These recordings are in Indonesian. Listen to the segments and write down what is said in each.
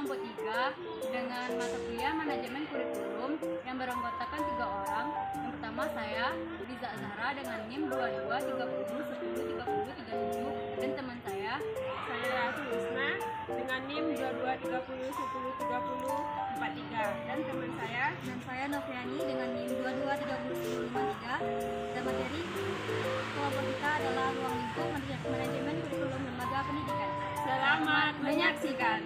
kelompok 3 dengan mata kuliah manajemen kurikulum yang beranggotakan 3 orang. Yang pertama saya, Liza Zahra dengan NIM 22 30 10 30 37, dan teman saya Ratu Isma dengan NIM 22 30 10 30 43, dan teman saya Noviani dengan NIM 22 30 10 53, dan materi kelompok kita adalah ruang lingkup manajemen kurikulum lembaga pendidikan. Selamat menyaksikan.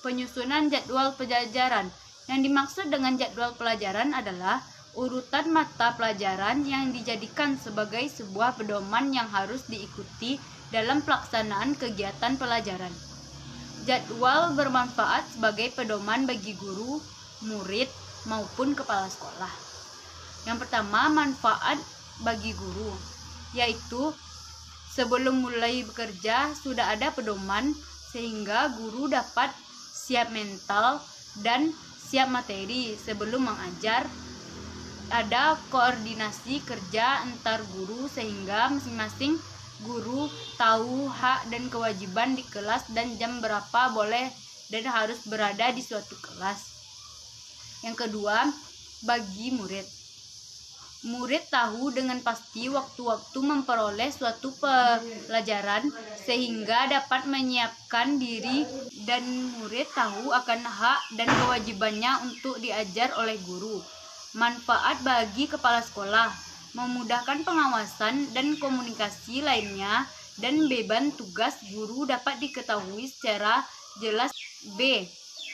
penyusunan jadwal pelajaran. Yang dimaksud dengan jadwal pelajaran adalah urutan mata pelajaran yang dijadikan sebagai sebuah pedoman yang harus diikuti dalam pelaksanaan kegiatan pelajaran. Jadwal bermanfaat sebagai pedoman bagi guru, murid, maupun kepala sekolah. Yang pertama, manfaat bagi guru, yaitu sebelum mulai bekerja sudah ada pedoman sehingga guru dapat siap mental dan siap materi sebelum mengajar. Ada koordinasi kerja antar guru sehingga masing-masing guru tahu hak dan kewajiban di kelas dan jam berapa boleh dan harus berada di suatu kelas. Yang kedua, bagi murid. Murid tahu dengan pasti waktu-waktu memperoleh suatu pelajaran sehingga dapat menyiapkan diri, dan murid tahu akan hak dan kewajibannya untuk diajar oleh guru. Manfaat bagi kepala sekolah, memudahkan pengawasan dan komunikasi lainnya, dan beban tugas guru dapat diketahui secara jelas. B.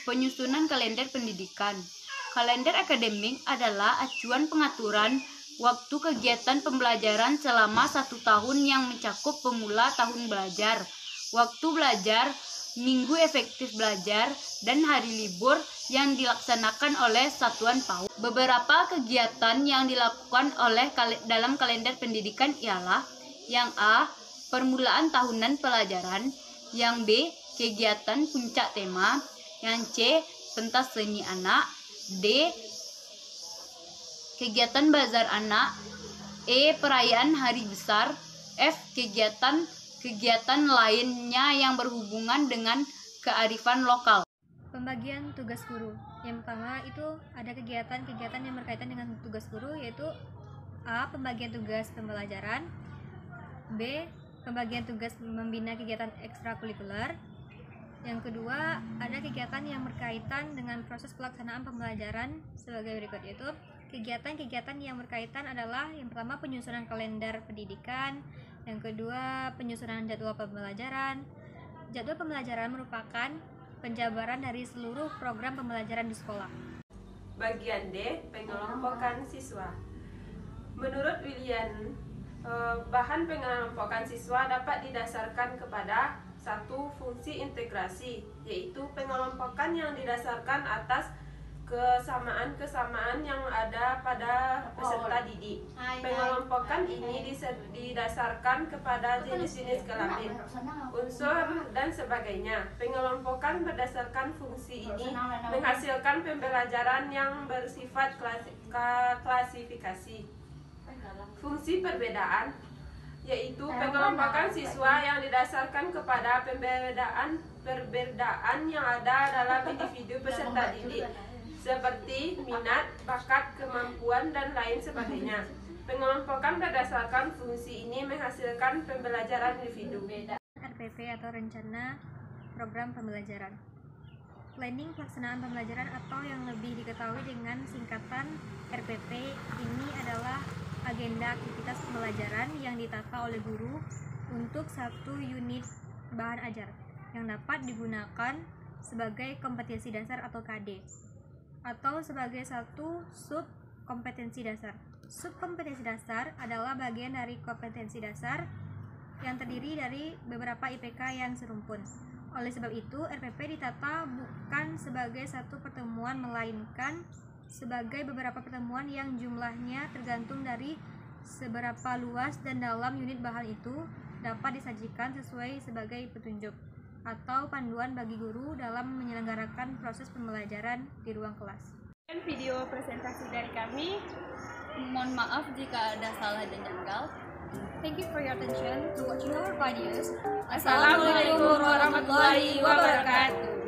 Penyusunan kalender pendidikan. Kalender akademik adalah acuan pengaturan waktu kegiatan pembelajaran selama 1 tahun yang mencakup pemula tahun belajar, waktu belajar, minggu efektif belajar, dan hari libur yang dilaksanakan oleh satuan PAUD. Beberapa kegiatan yang dilakukan dalam kalender pendidikan ialah: yang A. Permulaan tahunan pelajaran, yang B. Kegiatan puncak tema, yang C. Pentas seni anak, D. Kegiatan bazar anak, E. Perayaan hari besar, F. Kegiatan lainnya yang berhubungan dengan kearifan lokal. Pembagian tugas guru. Yang pertama itu ada kegiatan-kegiatan yang berkaitan dengan tugas guru, yaitu A. Pembagian tugas pembelajaran, B. Pembagian tugas membina kegiatan ekstrakurikuler. Yang kedua, ada kegiatan yang berkaitan dengan proses pelaksanaan pembelajaran sebagai berikut, yaitu kegiatan-kegiatan yang berkaitan adalah yang pertama penyusunan kalender pendidikan, yang kedua penyusunan jadwal pembelajaran. Jadwal pembelajaran merupakan penjabaran dari seluruh program pembelajaran di sekolah. Bagian D. Pengelompokan siswa. Menurut William, bahan pengelompokan siswa dapat didasarkan kepada satu fungsi integrasi, yaitu pengelompokan yang didasarkan atas kesamaan yang ada pada peserta didik. Pengelompokan ini didasarkan kepada jenis-jenis kelamin, unsur, dan sebagainya. Pengelompokan berdasarkan fungsi ini menghasilkan pembelajaran yang bersifat klasifikasi. Fungsi perbedaan, yaitu pengelompokan siswa yang didasarkan kepada perbedaan yang ada dalam individu peserta didik, seperti minat, bakat, kemampuan, dan lain sebagainya. Pengelompokan berdasarkan fungsi ini menghasilkan pembelajaran individu. RPP atau Rencana Program Pembelajaran. Planning pelaksanaan pembelajaran atau yang lebih diketahui dengan singkatan RPP ini adalah agenda aktivitas pembelajaran yang ditata oleh guru untuk satu unit bahan ajar yang dapat digunakan sebagai kompetensi dasar atau KD, atau sebagai satu sub kompetensi dasar. Sub kompetensi dasar adalah bagian dari kompetensi dasar yang terdiri dari beberapa IPK yang serumpun. Oleh sebab itu, RPP ditata bukan sebagai satu pertemuan, melainkan sebagai beberapa pertemuan yang jumlahnya tergantung dari seberapa luas dan dalam unit bahan itu dapat disajikan sesuai sebagai petunjuk atau panduan bagi guru dalam menyelenggarakan proses pembelajaran di ruang kelas. Video presentasi dari kami. Mohon maaf jika ada salah dan janggal. Thank you for your attention to watching our videos. Assalamualaikum warahmatullahi wabarakatuh.